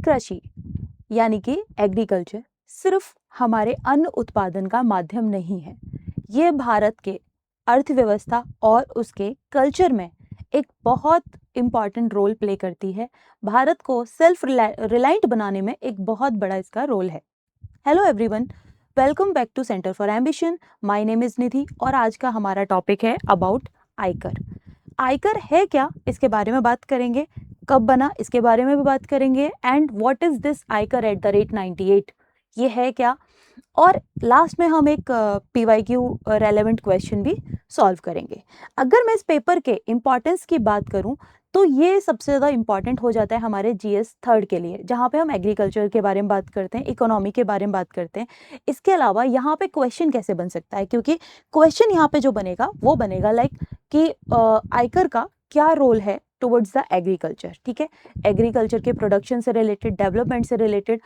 कृषि यानी कि एग्रीकल्चर सिर्फ हमारे अन्न उत्पादन का माध्यम नहीं है, ये भारत के अर्थव्यवस्था और उसके कल्चर में एक बहुत इम्पॉर्टेंट रोल प्ले करती है। भारत को सेल्फ रिलायंट बनाने में एक बहुत बड़ा इसका रोल है। Hello everyone, welcome back to centre for ambition. My name is Nidhi और आज का हमारा टॉपिक है अबाउट आयकर। आयकर है क्या, इसके बारे में बात करेंगे। कब बना, इसके बारे में भी बात करेंगे। एंड व्हाट इज दिस आयकर एट द रेट 98, ये है क्या। और लास्ट में हम एक PYQ रेलेवेंट क्वेश्चन भी सॉल्व करेंगे। अगर मैं इस पेपर के इम्पॉर्टेंस की बात करूं तो ये सबसे ज़्यादा इम्पॉर्टेंट हो जाता है हमारे GS थर्ड के लिए, जहाँ पे हम एग्रीकल्चर के बारे में बात करते हैं, इकोनॉमी के बारे में बात करते हैं। इसके अलावा यहाँ पे क्वेश्चन कैसे बन सकता है, क्योंकि क्वेश्चन यहाँ पे जो बनेगा वो बनेगा लाइक कि आयकर का क्या रोल है टुवर्ड्स द एग्रीकल्चर। ठीक है, एग्रीकल्चर के प्रोडक्शन से रिलेटेड, डेवलपमेंट से रिलेटेड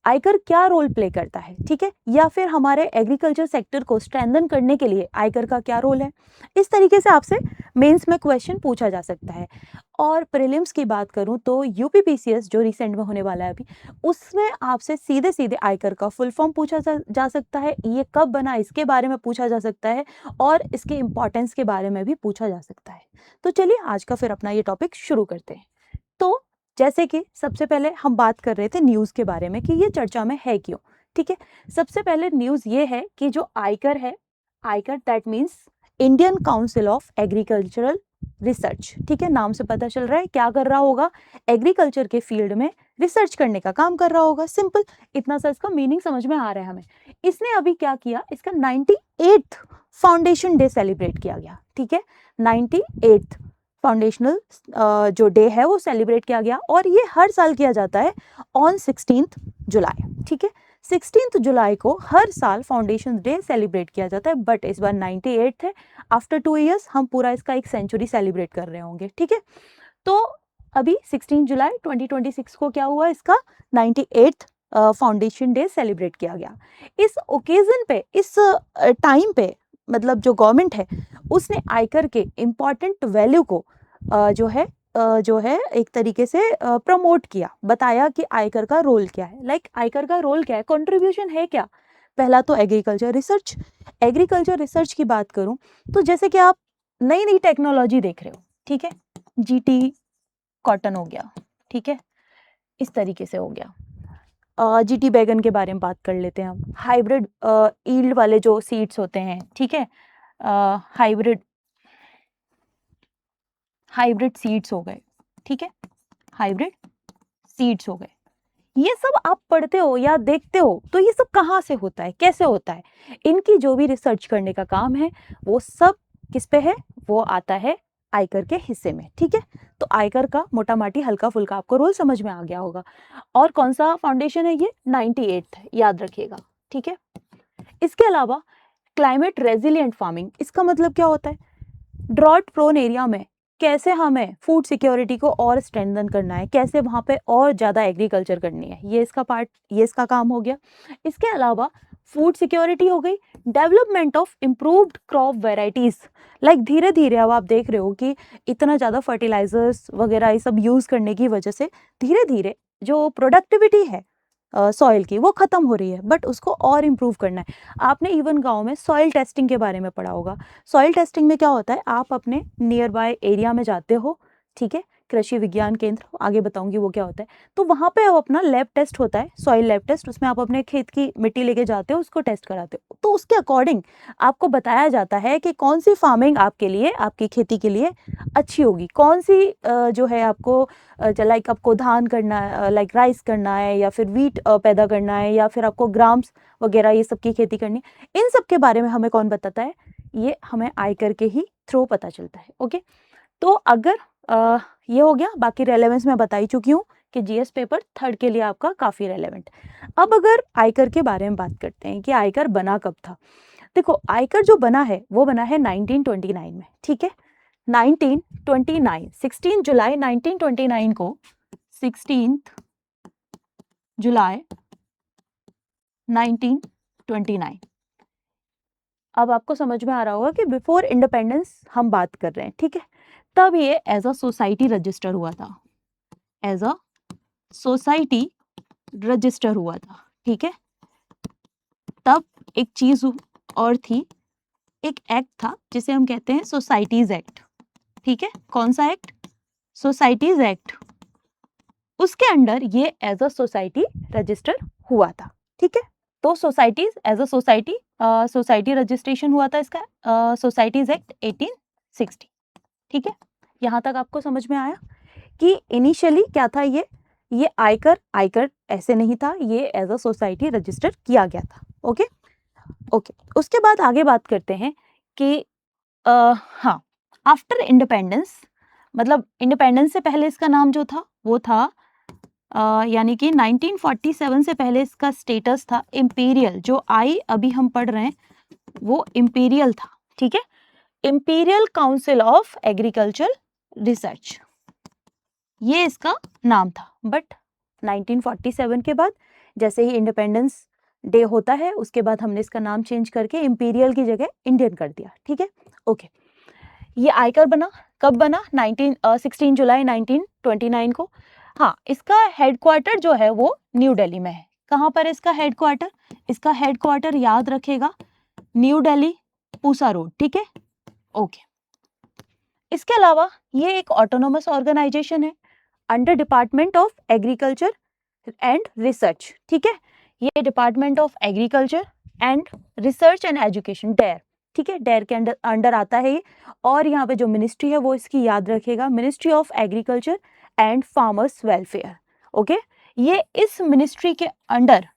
आयकर क्या रोल प्ले करता है। ठीक है, या फिर हमारे एग्रीकल्चर सेक्टर को स्ट्रेंथन करने के लिए आयकर का क्या रोल है। इस तरीके से आपसे मेंस में क्वेश्चन पूछा जा सकता है। और प्रीलिम्स की बात करूं तो UPPCS जो रिसेंट में होने वाला है अभी, उसमें आपसे सीधे सीधे आयकर का फुल फॉर्म पूछा जा सकता है, ये कब बना इसके बारे में पूछा जा सकता है, और इसके इंपॉर्टेंस के बारे में भी पूछा जा सकता है। तो चलिए आज का फिर अपना ये टॉपिक शुरू करते हैं। तो जैसे कि सबसे पहले हम बात कर रहे थे न्यूज़ के बारे में कि ये चर्चा में है क्यों। ठीक है, सबसे पहले न्यूज़ ये है कि जो आयकर है, आयकर that means Indian council of agricultural research. ठीक है, नाम से पता चल रहा है क्या कर रहा होगा, एग्रीकल्चर के फील्ड में रिसर्च करने का काम कर रहा होगा। सिंपल, इतना सा इसका मीनिंग समझ में आ रहा है हमें। इसने अभी क्या किया, इसका 98th फाउंडेशन डे सेलिब्रेट किया गया। ठीक है, 98th फाउंडेशनल जो डे है वो सेलिब्रेट किया गया, और ये हर साल किया जाता है ऑन 16th जुलाई। ठीक है, 16th जुलाई को हर साल फाउंडेशन डे सेलिब्रेट किया जाता है, बट इस बार 98th है। आफ्टर 2 years हम पूरा इसका एक सेंचुरी सेलिब्रेट कर रहे होंगे। ठीक है, तो अभी 16 जुलाई 2026 को क्या हुआ, इसका 98th फाउंडेशन डे सेलिब्रेट किया गया। इस ओकेजन पे, इस टाइम पे, मतलब जो गवर्नमेंट है उसने आयकर के इम्पॉर्टेंट वैल्यू को जो है एक तरीके से प्रमोट किया, बताया कि आयकर का रोल क्या है। लाइक आयकर का रोल क्या है, कंट्रीब्यूशन है क्या। पहला तो एग्रीकल्चर रिसर्च। एग्रीकल्चर रिसर्च की बात करूं तो जैसे कि आप नई नई टेक्नोलॉजी देख रहे हो। ठीक है, GT कॉटन हो गया। ठीक है, इस तरीके से हो गया। GT बैगन के बारे में बात कर लेते हैं हम। हाइब्रिड ईल्ड वाले जो सीड्स होते हैं, ठीक है, हाइब्रिड सीड्स हो गए। ठीक है, हाइब्रिड सीड्स हो गए। ये सब आप पढ़ते हो या देखते हो, तो ये सब कहाँ से होता है, कैसे होता है, इनकी जो भी रिसर्च करने का काम है वो सब किस पे है, वो आता है आयकर के हिस्से में। ठीक है, तो आयकर का मोटा माटी हल्का फुल्का आपको रोल समझ में आ गया होगा। और कौन सा फाउंडेशन है ये, 98th, याद रखिएगा। ठीक है, इसके अलावा क्लाइमेट रेजिलिएंट फार्मिंग, इसका मतलब क्या होता है, ड्रॉट प्रोन एरिया में कैसे हमें फूड सिक्योरिटी को और स्ट्रेंथन करना है, कैसे वहाँ पे और ज़्यादा एग्रीकल्चर करनी है, ये इसका पार्ट, ये इसका काम हो गया। इसके अलावा फूड सिक्योरिटी हो गई, development of improved crop varieties. Like धीरे धीरे अब आप देख रहे हो कि इतना ज़्यादा फर्टिलाइजर्स वगैरह ये सब यूज़ करने की वजह से धीरे धीरे जो प्रोडक्टिविटी है सॉइल की वो ख़त्म हो रही है, बट उसको और इम्प्रूव करना है। आपने इवन गांव में सॉइल टेस्टिंग के बारे में पढ़ा होगा। सॉइल टेस्टिंग में क्या होता है, आप अपने नियर बाय एरिया में जाते हो, ठीक है, कृषि विज्ञान केंद्र, आगे बताऊंगी वो क्या होता है, तो वहाँ पे अपना लैब टेस्ट होता है, सॉइल लैब टेस्ट। उसमें आप अपने खेत की मिट्टी लेके जाते हो, उसको टेस्ट कराते हो, तो उसके अकॉर्डिंग आपको बताया जाता है कि कौन सी फार्मिंग आपके लिए, आपकी खेती के लिए अच्छी होगी, कौन सी जो है आपको लाइक आपको धान करना है, लाइक राइस करना है, या फिर वीट पैदा करना है, या फिर आपको ग्राम्स वगैरह ये सब की खेती करनी है। इन सब के बारे में हमें कौन बताता है, ये हमें आयकर के ही थ्रू पता चलता है। ओके, तो अगर ये हो गया, बाकी रेलेवेंस मैं बता ही चुकी हूँ कि GS पेपर थर्ड के लिए आपका काफ़ी रेलेवेंट। अब अगर आयकर के बारे में बात करते हैं कि आयकर बना कब था। देखो, आयकर जो बना है वो बना है 1929 में। ठीक है, 1929, 16 जुलाई 1929 को, 16 जुलाई 1929। अब आपको समझ में आ रहा होगा कि बिफोर इंडिपेंडेंस हम बात कर रहे हैं। ठीक है, तब ये एज अ सोसाइटी रजिस्टर हुआ था, एज अ सोसाइटी रजिस्टर हुआ था, ठीक है। तब एक चीज और थी, एक एक्ट था जिसे हम कहते हैं सोसाइटीज एक्ट, ठीक है। कौन सा एक्ट? Societies act. उसके अंडर ये एज अ सोसाइटी रजिस्टर हुआ था, ठीक है। तो societies as a society, society registration हुआ था इसका, सोसाइटीज एक्ट 1860, ठीक है। यहां तक आपको समझ में आया कि इनिशियली क्या था ये आयकर ऐसे नहीं था, ये एज अ सोसाइटी रजिस्टर किया गया था। Okay okay. उसके बाद आगे बात करते हैं कि हाँ, आफ्टर इंडिपेंडेंस, मतलब इंडिपेंडेंस से पहले इसका नाम जो था वो था यानी कि 1947 से पहले इसका स्टेटस था इंपीरियल। जो आई अभी हम पढ़ रहे हैं वो इंपीरियल था, ठीक है। Imperial council of Agriculture research, ये इसका नाम था। बट 1947 के बाद जैसे ही इंडिपेंडेंस डे होता है उसके बाद हमने इसका नाम चेंज करके इंपीरियल की जगह इंडियन कर दिया, ठीक है। ओके। ये आयकर बना, कब बना? 16 जुलाई 1929 को। हाँ, इसका हेडक्वार्टर जो है वो न्यू दिल्ली में है। कहाँ पर है इसका हेडक्वार्टर? इसका हेडक्वार्टर याद रखेगा, न्यू दिल्ली, पूसा रोड, ठीक है। ओके। इसके अलावा ये एक ऑटोनोमस ऑर्गेनाइजेशन है under department of agriculture and research, ठीक है। ये department of agriculture and research and education, DARE, ठीक है, डेयर के अंडर आता है ये। और यहाँ पे जो मिनिस्ट्री है वो इसकी याद रखेगा, ministry of agriculture and farmers welfare. Okay. ये इस मिनिस्ट्री के अंडर,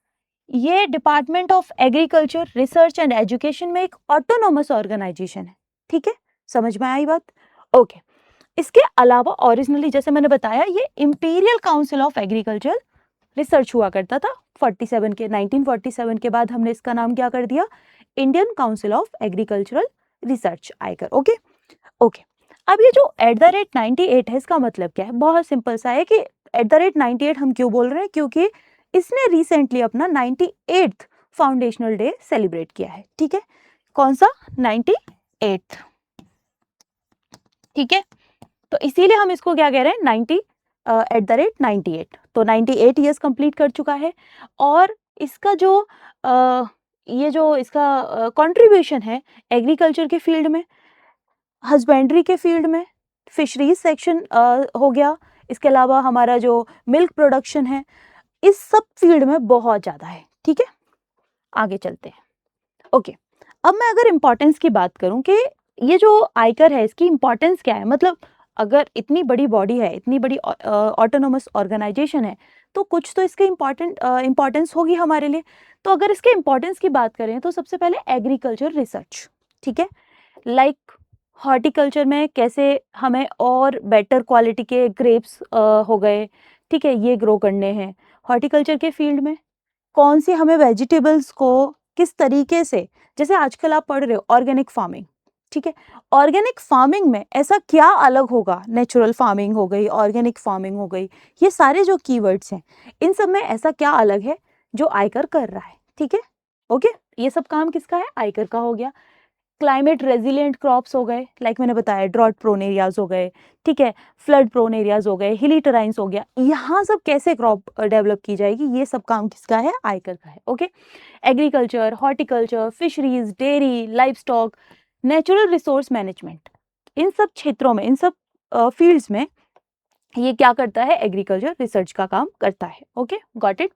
ये department of Agriculture research and education में एक ऑटोनोमस ऑर्गेनाइजेशन है, ठीक है। समझ में आई बात? ओके। इसके अलावा ओरिजिनली जैसे मैंने बताया ये imperial council of Agriculture research हुआ करता था 1947 के बाद हमने इसका नाम क्या कर दिया? Indian council of agricultural research, ICAR. Okay okay. अब ये जो @98 है इसका मतलब क्या है? बहुत सिंपल सा है कि @98 हम क्यों बोल रहे हैं? क्योंकि इसने रिसेंटली अपना 98th फाउंडेशनल डे सेलिब्रेट किया है, ठीक है। कौन सा? 98th, ठीक है। तो इसीलिए हम इसको क्या कह रहे हैं? 98। तो 98 ईयर्स कंप्लीट कर चुका है। और इसका जो ये जो इसका कंट्रीब्यूशन है एग्रीकल्चर के फील्ड में, हस्बेंड्री के फील्ड में, फिशरीज सेक्शन हो गया, इसके अलावा हमारा जो मिल्क प्रोडक्शन है, इस सब फील्ड में बहुत ज़्यादा है, ठीक है। आगे चलते हैं। ओके। अब मैं अगर इम्पोर्टेंस की बात करूं कि ये जो आयकर है इसकी इम्पोर्टेंस क्या है, मतलब अगर इतनी बड़ी बॉडी है, इतनी बड़ी ऑटोनोमस ऑर्गेनाइजेशन है, तो कुछ तो इसके इम्पोर्टेंस होगी हमारे लिए। तो अगर इसके इम्पोर्टेंस की बात करें तो सबसे पहले एग्रीकल्चर रिसर्च, ठीक है। लाइक हॉर्टिकल्चर में कैसे हमें और बेटर क्वालिटी के ग्रेप्स हो गए, ठीक है, ये ग्रो करने हैं। हॉर्टिकल्चर के फील्ड में कौन सी हमें वेजिटेबल्स को किस तरीके से, जैसे आजकल आप पढ़ रहे हो ऑर्गेनिक फार्मिंग, ठीक है। ऑर्गेनिक फार्मिंग में ऐसा क्या अलग होगा? नेचुरल फार्मिंग हो गई, ऑर्गेनिक फार्मिंग हो गई, ये सारे जो कीवर्ड्स हैं इन सब में ऐसा क्या अलग है जो आयकर कर रहा है, ठीक है। ओके। ये सब काम किसका है? आयकर का हो गया। क्लाइमेट रेजिलिएंट क्रॉप्स हो गए, लाइक मैंने बताया ड्रॉट प्रोन एरियाज हो गए, ठीक है, फ्लड प्रोन एरियाज हो गए, हिली टेराइन्स हो गया, यहाँ सब कैसे क्रॉप डेवलप की जाएगी, ये सब काम किसका है? आयकर का है। Okay. Agriculture, horticulture, fisheries, dairy, livestock, natural resource management, इन सब क्षेत्रों में, इन सब फील्ड्स में ये क्या करता है? एग्रीकल्चर रिसर्च का काम करता है। Okay, got it.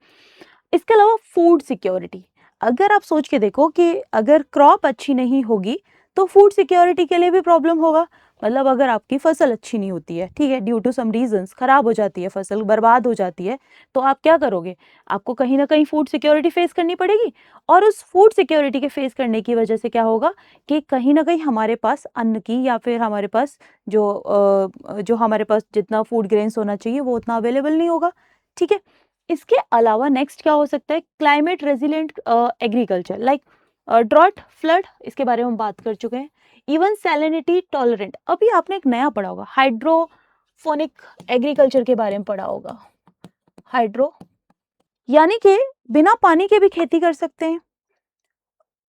इसके अलावा फूड सिक्योरिटी, अगर आप सोच के देखो कि अगर क्रॉप अच्छी नहीं होगी तो फूड सिक्योरिटी के लिए भी प्रॉब्लम होगा। मतलब अगर आपकी फसल अच्छी नहीं होती है, ठीक है, ड्यू टू सम रीजंस खराब हो जाती है, फसल बर्बाद हो जाती है, तो आप क्या करोगे? आपको कहीं ना कहीं फूड सिक्योरिटी फेस करनी पड़ेगी। और उस फूड सिक्योरिटी के फेस करने की वजह से क्या होगा कि कहीं ना कहीं हमारे पास अन्न की, या फिर हमारे पास जो हमारे पास जितना फूड ग्रेन्स होना चाहिए वो उतना अवेलेबल नहीं होगा, ठीक है। इसके अलावा नेक्स्ट क्या हो सकता है? Climate resilient agriculture, like drought, flood, इसके बारे में हम बात कर चुके हैं। इवन सैलिनिटी टॉलरेंट, अभी आपने एक नया पढ़ा होगा, हाइड्रोफोनिक एग्रीकल्चर के बारे में पढ़ा होगा। हाइड्रो यानी कि बिना पानी के भी खेती कर सकते हैं,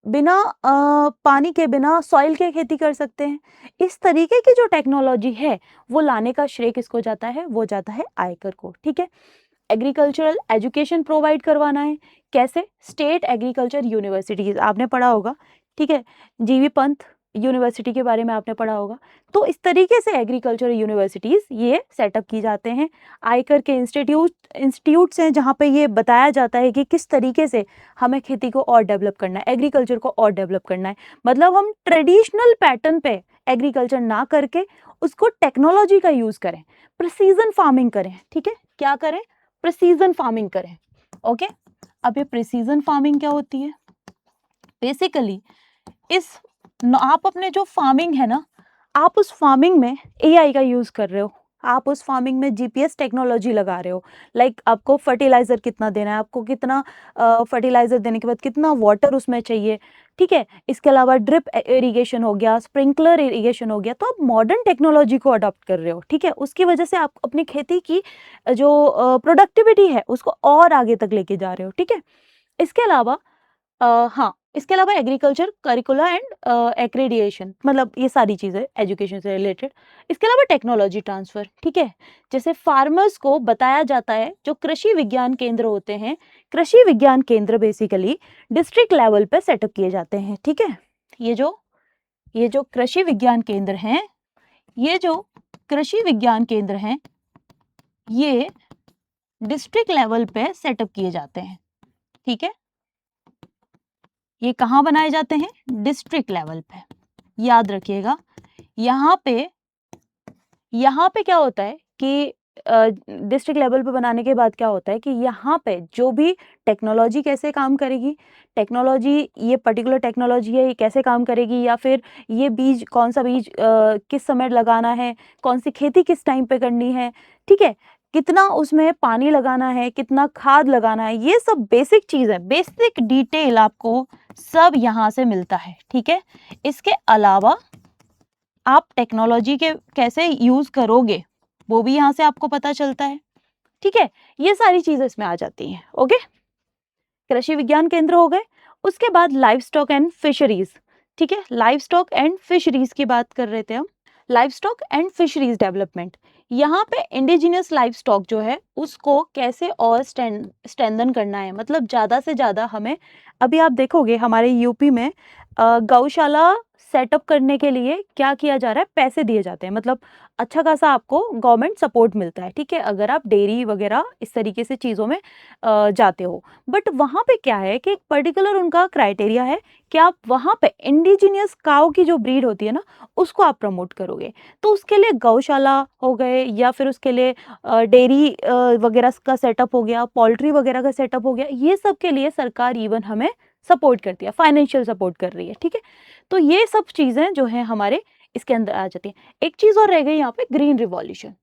बिना पानी के, बिना सॉइल के खेती कर सकते हैं। इस तरीके की जो टेक्नोलॉजी है वो लाने का श्रेय किसको जाता है? वो जाता है आयकर को, ठीक है। एग्रीकल्चरल एजुकेशन प्रोवाइड करवाना है। कैसे? स्टेट एग्रीकल्चर यूनिवर्सिटीज आपने पढ़ा होगा, ठीक है, जीवी पंत यूनिवर्सिटी के बारे में आपने पढ़ा होगा। तो इस तरीके से एग्रीकल्चर यूनिवर्सिटीज ये सेटअप की जाते हैं। आयकर के इंस्टीट्यूट्स हैं जहाँ पे ये बताया जाता है कि किस तरीके से हमें खेती को और डेवलप करना है, एग्रीकल्चर को और डेवलप करना है। मतलब हम ट्रेडिशनल पैटर्न पे एग्रीकल्चर ना करके उसको टेक्नोलॉजी का यूज करें, प्रिसीजन फार्मिंग करें। ठीक है, क्या करें? प्रिसीजन फार्मिंग करें। ओके, अब ये प्रिसीजन फार्मिंग क्या होती है? बेसिकली आप अपने जो फार्मिंग है ना, आप उस फार्मिंग में एआई का यूज कर रहे हो, आप उस फार्मिंग में जीपीएस टेक्नोलॉजी लगा रहे हो। लाइक आपको फर्टिलाइजर कितना देना है, आपको कितना फर्टिलाइजर देने के बाद कितना वाटर उसमें चाहिए, ठीक है। इसके अलावा ड्रिप इरिगेशन हो गया, स्प्रिंकलर इरिगेशन हो गया। तो आप मॉडर्न टेक्नोलॉजी को अडॉप्ट कर रहे हो, ठीक है। उसकी वजह से आप अपनी खेती की जो प्रोडक्टिविटी है उसको और आगे तक लेके जा रहे हो, ठीक है। इसके अलावा हाँ, इसके अलावा एग्रीकल्चर करिकुला एंड एक्रेडिएशन, मतलब ये सारी चीज़ें एजुकेशन से रिलेटेड। इसके अलावा टेक्नोलॉजी ट्रांसफर, ठीक है। जैसे फार्मर्स को बताया जाता है, जो कृषि विज्ञान केंद्र होते हैं, कृषि विज्ञान केंद्र बेसिकली डिस्ट्रिक्ट लेवल पे सेटअप किए जाते हैं, ठीक है। ये जो कृषि विज्ञान केंद्र हैं, ये जो कृषि विज्ञान केंद्र हैं, ये डिस्ट्रिक्ट लेवल पे सेटअप किए जाते हैं, ठीक है। ये कहाँ बनाए जाते हैं? डिस्ट्रिक्ट लेवल पे। याद रखिएगा, यहाँ पे क्या होता है कि डिस्ट्रिक्ट लेवल पे बनाने के बाद क्या होता है कि यहाँ पे जो भी टेक्नोलॉजी कैसे काम करेगी, टेक्नोलॉजी, ये पर्टिकुलर टेक्नोलॉजी है, ये कैसे काम करेगी, या फिर ये बीज, कौन सा बीज किस समय लगाना है, कौन सी खेती किस टाइम पे करनी है, ठीक है, कितना उसमें पानी लगाना है, कितना खाद लगाना है, ये सब बेसिक चीज़ है, बेसिक डिटेल आपको सब यहाँ से मिलता है, ठीक है। इसके अलावा आप टेक्नोलॉजी के कैसे यूज करोगे वो भी यहाँ से आपको पता चलता है, ठीक है। ये सारी चीजें इसमें आ जाती हैं। ओके, कृषि विज्ञान केंद्र हो गए। उसके बाद लाइव स्टॉक एंड फिशरीज, ठीक है। लाइव स्टॉक एंड फिशरीज की बात कर रहे थे हम। Live stock and fisheries development, यहाँ पे इंडिजिनियस लाइव स्टॉक जो है उसको कैसे और स्ट्रेंथन करना है, मतलब ज़्यादा से ज़्यादा हमें, अभी आप देखोगे हमारे यूपी में गौशाला सेटअप करने के लिए क्या किया जा रहा है, पैसे दिए जाते हैं, मतलब अच्छा खासा आपको गवर्नमेंट सपोर्ट मिलता है, ठीक है, अगर आप डेयरी वगैरह इस तरीके से चीज़ों में जाते हो। बट वहाँ पे क्या है कि एक पर्टिकुलर उनका क्राइटेरिया है कि आप वहाँ पे इंडिजिनियस काऊ की जो ब्रीड होती है ना, उसको आप प्रमोट करोगे। तो उसके लिए गौशाला हो गए, या फिर उसके लिए डेयरी वगैरह का सेटअप हो गया, पोल्ट्री वगैरह का सेटअप हो गया, ये सब के लिए सरकार इवन हमें सपोर्ट करती है, फाइनेंशियल सपोर्ट कर रही है, ठीक है। तो ये सब चीज़ें जो है हमारे इसके अंदर आ जाती हैं। एक चीज़ और रह गई यहाँ पे, ग्रीन रिवॉल्यूशन।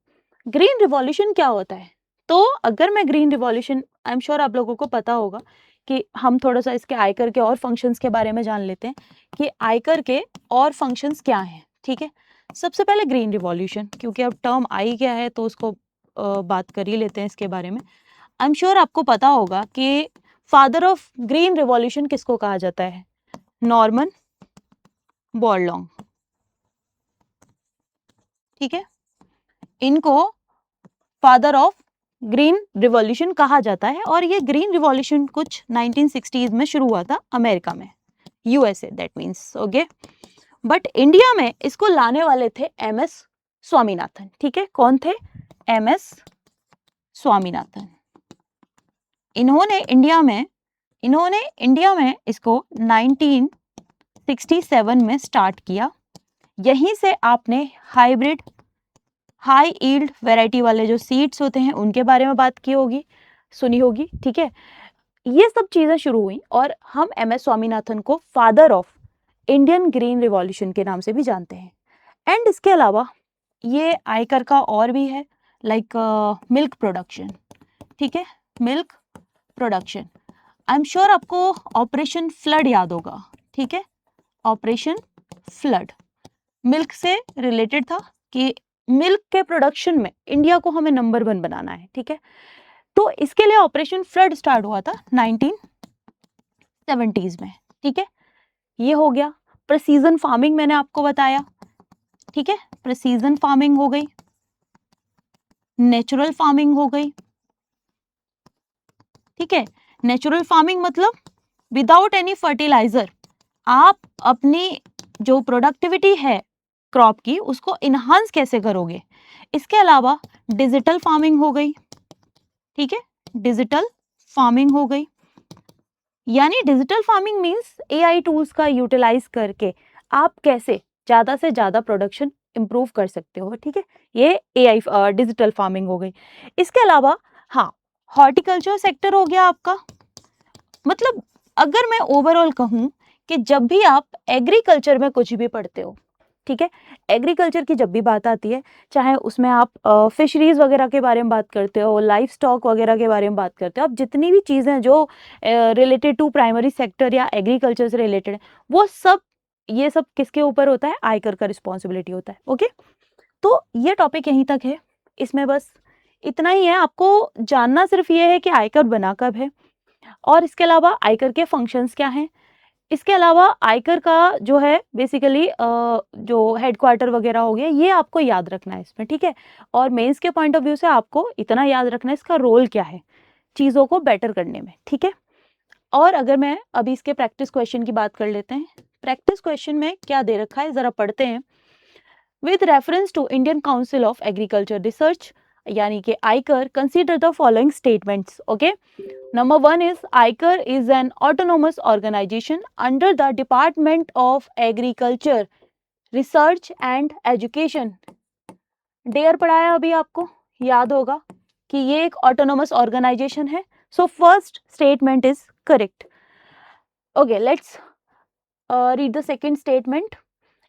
ग्रीन रिवॉल्यूशन क्या होता है? तो अगर मैं green revolution, I am sure आप लोगों को पता होगा कि हम थोड़ा सा इसके आयकर के और फंक्शंस के बारे में जान लेते हैं कि आयकर के और फंक्शंस क्या हैं, ठीक है। सबसे पहले ग्रीन रिवॉल्यूशन, क्योंकि अब टर्म आई गया है तो उसको बात कर ही लेते हैं इसके बारे में। आई एम श्योर आपको पता होगा कि फादर ऑफ ग्रीन रिवॉल्यूशन किसको कहा जाता है? नॉर्मन बोरलॉन्ग, ठीक है। इनको फादर ऑफ ग्रीन रिवॉल्यूशन कहा जाता है, और ये ग्रीन रिवॉल्यूशन कुछ 1960s में शुरू हुआ था अमेरिका में, USA that means, okay. But India में इसको लाने वाले थे एमएस स्वामीनाथन, ठीक है। कौन थे? एमएस स्वामीनाथन। इन्होंने इंडिया में इसको 1967 में स्टार्ट किया। यहीं से आपने हाइब्रिड, हाई यील्ड वैरायटी वाले जो सीड्स होते हैं उनके बारे में बात की होगी, सुनी होगी, ठीक है। ये सब चीजें शुरू हुई, और हम एमएस स्वामीनाथन को father of Indian green revolution के नाम से भी जानते हैं। एंड इसके अलावा ये आयकर का और भी है, लाइक मिल्क प्रोडक्शन, ठीक है, milk production. I am sure आपको ऑपरेशन फ्लड याद होगा, ठीक है। ऑपरेशन फ्लड मिल्क से रिलेटेड था कि मिल्क के प्रोडक्शन में इंडिया को हमें नंबर 1 बनाना है, ठीक है। तो इसके लिए ऑपरेशन फ्लड स्टार्ट हुआ था 1970s में, ठीक है। ये हो गया। प्रिसीजन फार्मिंग मैंने आपको बताया, ठीक है, प्रिसीजन फार्मिंग हो गई, नेचुरल फार्मिंग हो गई, ठीक है। नेचुरल फार्मिंग मतलब विदाउट एनी फर्टिलाइजर आप अपनी जो प्रोडक्टिविटी है क्रॉप की उसको इनहांस कैसे करोगे। इसके अलावा डिजिटल फार्मिंग हो गई, ठीक है, डिजिटल फार्मिंग हो गई, यानी digital farming means AI tools का यूटिलाइज करके आप कैसे ज्यादा से ज्यादा प्रोडक्शन इंप्रूव कर सकते हो, ठीक है, ये एआई डिजिटल फार्मिंग हो गई। इसके अलावा हाँ, हॉर्टिकल्चर सेक्टर हो गया आपका। मतलब अगर मैं ओवरऑल कहूं कि जब भी आप एग्रीकल्चर में कुछ भी पढ़ते हो, ठीक है, एग्रीकल्चर की जब भी बात आती है, चाहे उसमें आप फिशरीज वगैरह के बारे में बात करते हो, लाइफ स्टॉक वगैरह के बारे में बात करते हो, आप जितनी भी चीज़ें हैं जो रिलेटेड टू प्राइमरी सेक्टर या एग्रीकल्चर से रिलेटेड है, वो सब ये सब किसके ऊपर होता है, आयकर का रिस्पॉन्सिबिलिटी होता है। ओके, तो ये टॉपिक यहीं तक है, इसमें बस इतना ही है। आपको जानना सिर्फ ये है कि आयकर बना कब है, और इसके अलावा आयकर के फंक्शंस क्या हैं। इसके अलावा आयकर का जो है बेसिकली जो हेडक्वार्टर वगैरह हो गया, ये आपको याद रखना है इसमें, ठीक है। और मेंस के पॉइंट ऑफ व्यू से आपको इतना याद रखना है इसका रोल क्या है चीज़ों को बेटर करने में, ठीक है। और अगर मैं अभी इसके प्रैक्टिस क्वेश्चन की बात कर लेते हैं, प्रैक्टिस क्वेश्चन में क्या दे रखा है जरा पढ़ते हैं। With reference to Indian council of Agriculture Research यानी कि ICAR, consider the following statements. Okay, Number one is आयकर is an autonomous organization under the Department of Agriculture, Research and Education. डेयर पढ़ाया अभी आपको, याद होगा कि ये एक ऑटोनोमस ऑर्गेनाइजेशन है। So first statement is correct. Okay, let's read the second statement.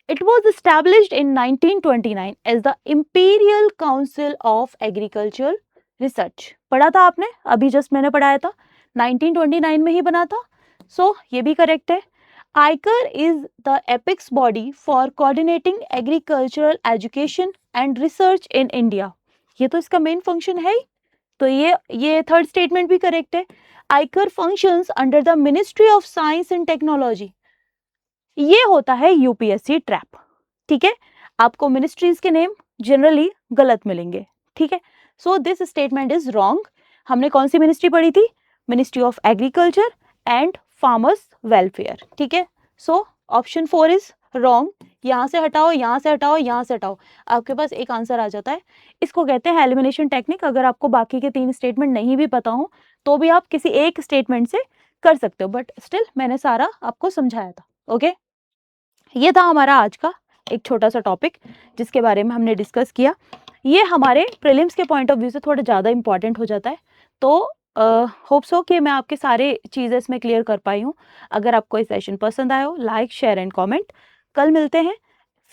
It was established in 1929 as the Imperial Council of Agricultural Research. पढ़ा था आपने, अभी जस्ट मैंने पढ़ाया था, 1929 में ही बना था। सो ये भी करेक्ट है। ICAR is the apex body for coordinating agricultural education and research in India. ये तो इसका मेन फंक्शन है ही, तो ये थर्ड स्टेटमेंट भी करेक्ट है। आयकर functions under the ministry of science and technology. ये होता है यूपीएससी ट्रैप, ठीक है। आपको मिनिस्ट्रीज के नेम जनरली गलत मिलेंगे, ठीक है। So this statement is wrong. हमने कौन सी मिनिस्ट्री पढ़ी थी, ministry of agriculture and farmers welfare, ठीक है। So option 4 is wrong. यहां से हटाओ, यहां से हटाओ, यहां से हटाओ, आपके पास एक आंसर आ जाता है। इसको कहते हैं एलिमिनेशन टेक्निक। अगर आपको बाकी के 3 स्टेटमेंट नहीं भी पता हो तो भी आप किसी एक स्टेटमेंट से कर सकते हो, बट स्टिल मैंने सारा आपको समझाया था। ओके, ये था हमारा आज का एक छोटा सा टॉपिक जिसके बारे में हमने डिस्कस किया। ये हमारे प्रीलिम्स के पॉइंट ऑफ व्यू से थोड़ा ज़्यादा इंपॉर्टेंट हो जाता है, तो होप्स हो कि मैं आपके सारे चीज़ें इसमें क्लियर कर पाई हूँ। अगर आपको ये सेशन पसंद आया हो, लाइक, शेयर एंड कमेंट। कल मिलते हैं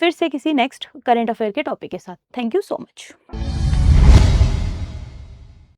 फिर से किसी नेक्स्ट करंट अफेयर के टॉपिक के साथ। Thank you so much.